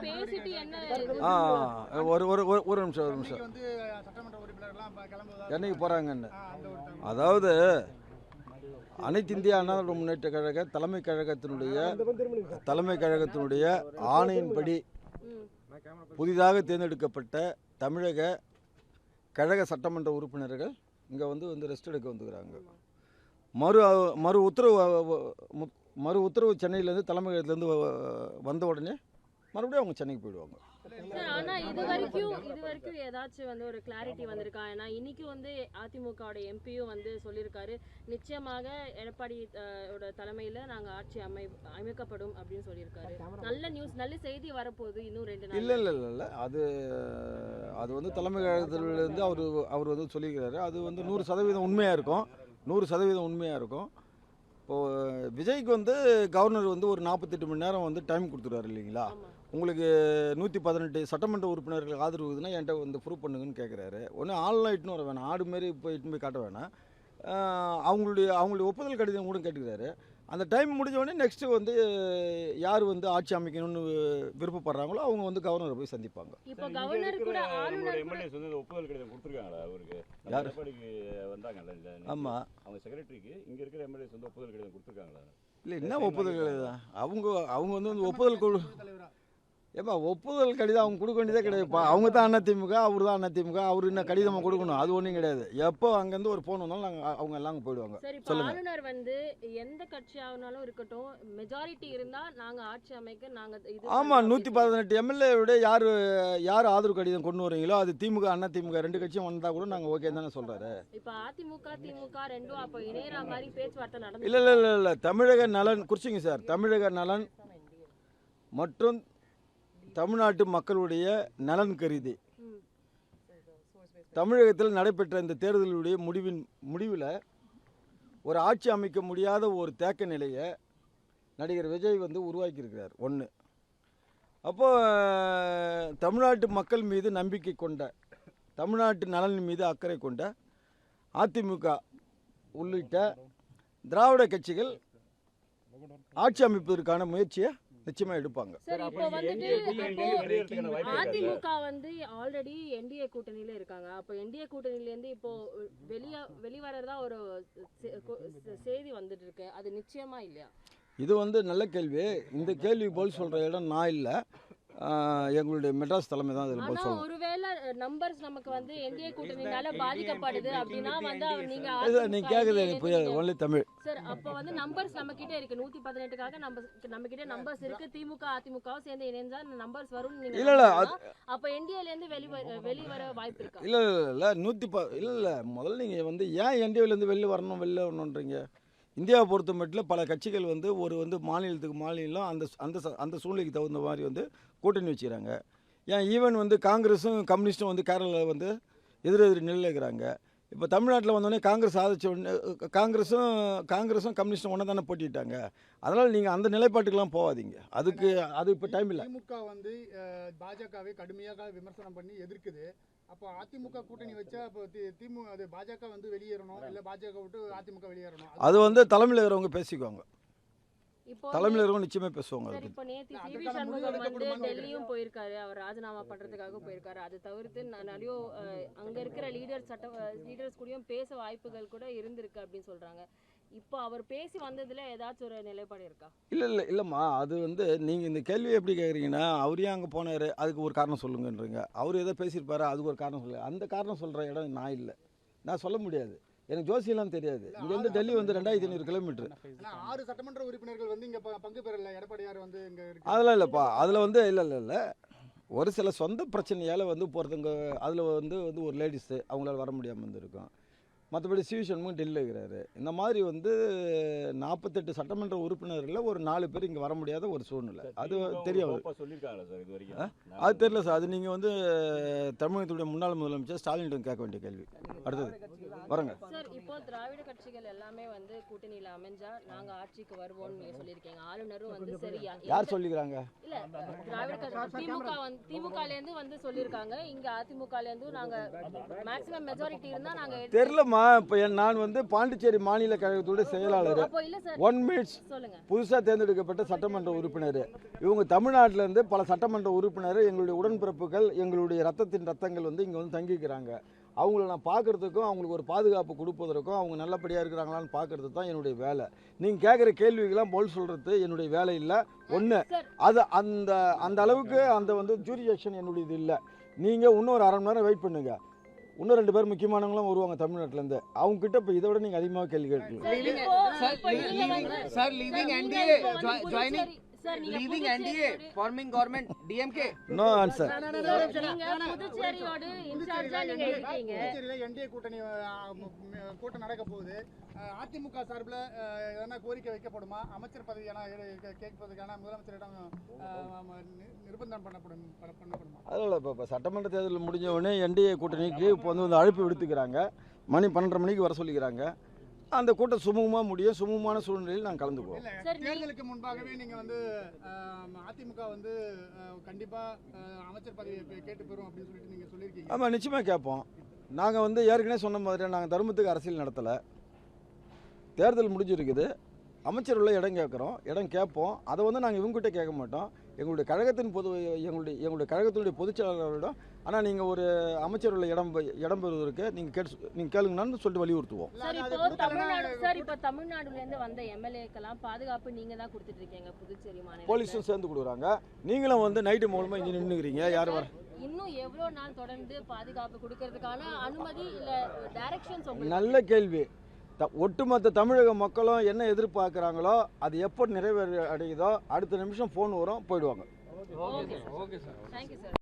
பேசிட்டு என்ன ஒரு நிமிஷம் என்னைக்கு போகிறாங்கன்னு. அதாவது அனைத்து இந்திய அண்ணா திராவிட முன்னேற்ற கழக தலைமை கழகத்தினுடைய ஆணையின்படி புதிதாக தேர்ந்தெடுக்கப்பட்ட தமிழக கழக சட்டமன்ற உறுப்பினர்கள் இங்கே வந்து ரெஸ்ட் எடுக்க வந்துக்கிறாங்க. மறு உத்தரவு சென்னையிலேருந்து தலைமையிலேருந்து வந்த உடனே மறுபடியும் அவங்க சென்னைக்கு போயிடுவாங்க. ஆனா இது வரைக்கும் ஏதாச்சும் வந்து ஒரு கிளாரிட்டி வந்திருக்கா? ஏன்னா இன்னைக்கு வந்து அதிமுகவோட எம்பியும் வந்து சொல்லியிருக்காரு, நிச்சயமாக எடப்பாடி தலைமையில நாங்க ஆட்சி அமைக்கப்படும் அப்படின்னு சொல்லியிருக்காரு. நல்ல நியூஸ், நல்ல செய்தி வரப்போகுது இன்னும் 2 நாள். இல்லை அது வந்து தலைமை கழகத்திலிருந்து அவர் வந்து சொல்லியிருக்கிறாரு. அது வந்து 100% உண்மையாக இருக்கும். 100% உண்மையாக இருக்கும். இப்போது விஜய்க்கு வந்து கவர்னர் வந்து ஒரு 48 மணி நேரம் வந்து டைம் கொடுத்துருவார் இல்லைங்களா? உங்களுக்கு 118 சட்டமன்ற உறுப்பினர்கள் ஆதரவுதுன்னா என்கிட்ட வந்து ப்ரூவ் பண்ணுங்கன்னு கேட்குறாரு. ஒன்று ஆன்லைட்னு வர வேணாம், ஆடு மாரி போய் காட்ட வேணாம். அவங்களுடைய ஒப்புதல் கடிதம் கூட கேட்டுக்கிறாரு. அந்த டைம் முடிஞ்ச உடனே நெக்ஸ்ட்டு வந்து யார் வந்து ஆட்சி அமைக்கணும்னு விருப்பப்படுறாங்களோ அவங்க வந்து கவர்னரை போய் சந்திப்பாங்க. இப்போ கவர்னர் கூட எம்எல்ஏஸ் வந்து ஒப்புதல் கடிதம் கொடுத்துருக்காங்களா அவருக்கு? யார் எடப்பாடிக்கு வந்தாங்கல்ல? ஆமாம், அவங்க செக்ரட்டரிக்கு இங்கே இருக்கிற எம்எல்ஏஸ் வந்து ஒப்புதல் கடிதம் கொடுத்துருக்காங்களா? இல்லை என்ன ஒப்புதல் கடிதம்? அவங்க வந்து ஒப்புதல் குழு ஏப்பா ஒப்புதல் கடிதம் அவங்க கொடுக்க வேண்டியதே கிடையாதுப்பா. அவங்க தான் அதிமுக, அவர் தான் அதிமுக, அவர் என்ன கடிதமாக கொடுக்கணும் அது ஒன்றும் கிடையாது. எப்போ அங்கேருந்து ஒரு ஃபோன் வந்தாலும் அவங்க எல்லாம் அங்கே போயிடுவாங்க. சொல்லுங்க. ஆளுநர் வந்து எந்த கட்சி ஆனாலும் இருக்கட்டும், மெஜாரிட்டி இருந்தால் நாங்கள் ஆட்சி அமைக்க நாங்கள் ஆமாம் 118 எம்எல்ஏ யார் ஆதரவு கடிதம் கொண்டு வரீங்களோ அது திமுக அதிமுக 2 கட்சியும் வந்தால் கூட நாங்கள் ஓகே தானே சொல்கிறாரு. இப்போ அதிமுக திமுக ரெண்டும் அப்போ இணையற மாதிரி பேச்சுவார்த்தை நடந்து இல்லை தமிழக நலன் குறிச்சிங்க சார். தமிழக நலன் மற்றும் தமிழ்நாட்டு மக்களுடைய நலன் கருதி தமிழகத்தில் நடைபெற்ற இந்த தேர்தலுடைய முடிவில் ஒரு ஆட்சி அமைக்க முடியாத ஒரு தேக்க நிலையை நடிகர் விஜய் வந்து உருவாக்கியிருக்கிறார். ஒன்று, அப்போது தமிழ்நாட்டு மக்கள் மீது நம்பிக்கை கொண்ட, தமிழ்நாட்டு நலன் மீது அக்கறை கொண்ட அதிமுக உள்ளிட்ட திராவிட கட்சிகள் ஆட்சி அமைப்பதற்கான முயற்சியை நிச்சயமா எடுப்பாங்க. அதிமுக வந்து ஆல்ரெடி என்டிஏ கூட்டணியில இருக்காங்க. அப்போ என்டிஏ கூட்டணியில இருந்து இப்போ வெளிவரதா ஒரு செய்தி வந்துட்டு இருக்கு, அது நிச்சயமா இல்லையா? இது வந்து நல்ல கேள்வி. இந்த கேள்வி போல் சொல்ற இடம் நான் இல்லை, எங்களுடைய மெட்ராஸ் தலைமை தான் அதில் போல் சொல்லணும். ஒருவேளை நம்பர்ஸ் நமக்கு வந்து என்டிஏ கூட்டணியால பாதிக்கப்படுது அப்படின்னா வந்து நீங்க கேக்குது புரியாது, ஒன்லி தமிழ் சார். அப்போ வந்து நம்பர்ஸ் நம்ம கிட்ட இருக்கு, 118க்காக நம்ம கிட்ட நம்பர்ஸ் இருக்கு. திமுக அதிமுக சேர்ந்து இணைந்தா நம்பர்ஸ் வரும். இல்ல அப்ப என்டிஏல இருந்து வெளிவர வாய்ப்பு இருக்கா? இல்ல முதல்ல நீங்க வந்து ஏன் என்டிஏல இருந்து வெளில வரணும்ன்றீங்க? இந்தியாவை பொறுத்த மட்டும் பல கட்சிகள் வந்து மாநிலத்துக்கு மாநிலம் அந்த சூழ்நிலைக்கு தகுந்த மாதிரி வந்து கூட்டணி வச்சுக்கிறாங்க. ஏன் ஈவன் வந்து காங்கிரஸும் கம்யூனிஸ்ட்டும் வந்து கேரளாவில் வந்து எதிரெதிரி நிலையில் இருக்கிறாங்க. இப்போ தமிழ்நாட்டில் வந்தோடனே காங்கிரஸ் ஆதரிச்ச உடனே காங்கிரஸும் கம்யூனிஸ்டும் ஒன்றா தானே போட்டிட்டாங்க. அதனால் நீங்கள் அந்த நிலைப்பாட்டுக்கெல்லாம் போகாதீங்க. அது இப்போ டைம் இல்லை. திமுக வந்து பாஜகவை கடுமையாக விமர்சனம் பண்ணி எதிர்க்குது. அப்போ அதிமுக கூட்டணி வச்சா அப்போ அது பாஜக வந்து வெளியேறணும், இல்லை பாஜக விட்டு அதிமுக வெளியேறணும், அது வந்து தலைமையில் இருக்கிறவங்க பேசிக்குவாங்க. தலைமையில் இருக்கிறவங்க நிச்சயமே பேசுவாங்க. இப்போ நேற்று சிவி சண்முகம் வந்து டெல்லியும் போயிருக்காரு, அவர் ராஜினாமா பண்றதுக்காக போயிருக்காரு. அது தவிர்த்து நிறைய அங்க இருக்கிற லீடர்ஸ் கூடயும் பேச வாய்ப்புகள் கூட இருந்திருக்கு அப்படின்னு சொல்றாங்க. இப்போ அவர் பேசி வந்ததுல ஏதாச்சும் ஒரு நிலைப்பாடு இருக்கா? இல்லைம்மா, அது வந்து நீங்கள் இந்த கேள்வி எப்படி கேட்குறீங்கன்னா, அவர் ஏன் அங்கே போனார் அதுக்கு ஒரு காரணம் சொல்லுங்கன்றீங்க. அவர் எதோ பேசியிருப்பாரு அதுக்கு ஒரு காரணம் சொல்லுங்க. அந்த காரணம் சொல்கிற இடம் நான் இல்லை, நான் சொல்ல முடியாது. எனக்கு ஜோசியெல்லாம் தெரியாது. இங்கே வந்து டெல்லி வந்து 2500 கிலோமீட்டர். 6 சட்டமன்ற உறுப்பினர்கள் வந்து இங்கே பங்கு பெறல. எடப்பாடியார் வந்து இங்கே அதெல்லாம் இல்லைப்பா. அதில் வந்து இல்லை ஒரு சில சொந்த பிரச்சனையால் வந்து போகிறதுங்க. அதில் வந்து ஒரு லேடிஸு அவங்களால வர முடியாமல் வந்துருக்கும். மற்றபடி சிவி சண்முகம் டெல்லியில் இருக்கிறாரு. இந்த மாதிரி வந்து 48 சட்டமன்ற உறுப்பினர்களில் ஒரு 4 பேர் இங்கே வர முடியாத ஒரு சூழ்நிலை. அது தெரியும். அது தெரியல சார். அது நீங்கள் வந்து தமிழகத்துடைய முன்னாள் முதலமைச்சர் ஸ்டாலினிடம் கேட்க வேண்டிய கேள்வி. அடுத்தது வரங்க சார். இப்போ திராவிட கட்சிகள் எல்லாமே வந்து கூட்டணியில் அமைஞ்சா நாங்கள் ஆட்சிக்கு வருவோம்னு நீங்கள் சொல்லியிருக்கீங்க. ஆளுநரும் வந்து சரி யார் சொல்லிக்கிறாங்க? இல்ல இல்ல திமுகல இருந்து வந்து சொல்லிருக்காங்க, இங்க அதிமுகல இருந்து நாங்க மேக்ஸிமம் மெஜாரிட்டி இருந்தா நாங்க தெரியலம்மா. இப்போ நான் வந்து பாண்டிச்சேரி மாநில கழகத்தோட செயலாளர், அப்போ இல்ல சார் 1 மினிட்ஸ் சொல்லுங்க. புதுசாக தேர்ந்தெடுக்கப்பட்ட சட்டமன்ற உறுப்பினர். இவங்க தமிழ்நாட்டில் இருந்து பல சட்டமன்ற உறுப்பினர், எங்களுடைய உடன்பிறப்புகள், எங்களுடைய ரத்தங்கள் வந்து இங்கே வந்து தங்கிக்கிறாங்க. அவங்கள நான் பார்க்குறதுக்கும் அவங்களுக்கு ஒரு பாதுகாப்பு கொடுப்பதற்கும் அவங்க நல்லபடியாக இருக்கிறாங்களான்னு பார்க்குறது தான் என்னுடைய வேலை. நீங்கள் கேட்குற கேள்விக்கெல்லாம் பதில் சொல்கிறது என்னுடைய வேலை இல்லை. ஒன்று அது அந்த அந்த அளவுக்கு அந்த வந்து ஜூரிடிக்ஷன் என்னுடையது இல்லை. நீங்கள் இன்னும் ஒரு 1/2 மணி நேரம் வெயிட் பண்ணுங்கள். இன்னும் 2 பேர் முக்கியமானவங்களும் வருவாங்க தமிழ்நாட்டிலேருந்து. அவங்க கிட்ட இப்போ இதை விட நீங்கள் அதிகமாக கேள்வி கேட்கலாம். Leaving NDA, forming government, DMK. No answer. புதுச்சேரியோட இன்சார்ஜா நீங்க இருக்கீங்க. புதுச்சேரியில என்டிஏ கூட்டணி கூட்டம் நடக்க போகுது. அதிமுக சார்பில் எதனா கோரிக்கை வைக்கப்படுமா? அமைச்சர் பதவி கேட்பதற்கான முதலமைச்சரிடம் நிர்பந்தம் பண்ணப்படுமா? அதில் இப்போ சட்டமன்ற தேர்தல் முடிஞ்ச உடனே என்டிஏ கூட்டணிக்கு இப்போ வந்து அழைப்பு விடுத்துக்கிறாங்க. மணி 12:30 மணிக்கு வர சொல்லிக்கிறாங்க. அந்த கூட்டம் சுமூகமாக முடியும். சுமூகமான சூழ்நிலையில் நாங்கள் கலந்துக்குவோம். தேர்தலுக்கு முன்பாகவே நீங்கள் வந்து அதிமுக வந்து கண்டிப்பாக அமைச்சர் பதவியை கேட்டு பெறும் அப்படின்னு சொல்லிட்டு நீங்கள் சொல்லியிருக்கீங்க. ஆமாம், நிச்சயமாக கேட்போம். நாங்கள் வந்து ஏற்கனவே சொன்ன மாதிரி நாங்கள் தர்மத்துக்கு அரசியல் நடத்தலை. தேர்தல் முடிஞ்சிருக்குது. அமைச்சர் உள்ள இடம் கேட்குறோம், இடம் கேட்போம். அதை வந்து நாங்கள் இவங்ககிட்ட கேட்க மாட்டோம். எங்களுடைய கழகத்தினுடைய கழகத்தினுடைய பொதுச்செயலாளரிடம், ஆனால் நீங்கள் ஒரு அமைச்சர் உள்ள இடம் பெறுவதற்கு நீங்கள் கேளுங்கன்னு சொல்லிட்டு வலியுறுத்துவோம். சார் இப்போ தமிழ்நாடுல இருந்து வந்த எம்எல்ஏக்கெல்லாம் பாதுகாப்பு நீங்க தான் கொடுத்துட்டு இருக்கீங்க புதுச்சேரி மாநிலம். போலீஸும் சேர்ந்து கொடுக்குறாங்க. நீங்களும் வந்து நைட்டு மூலமாக இங்கே நின்றுக்கிறீங்க. யார் வர இன்னும் எவ்வளோ நாள் தொடர்ந்து பாதுகாப்பு கொடுக்கறதுக்கான அனுமதி இல்ல டைரக்ஷன்ஸ்? நல்ல கேள்வி. ஒட்டுமொத்த தமிழக மக்களும் என்ன எதிர்பார்க்குறாங்களோ அது எப்போ நிறைவேற அடையுதோ அடுத்த நிமிஷம் ஃபோன் வரும், போயிடுவாங்க. Okay sir. Thank you sir.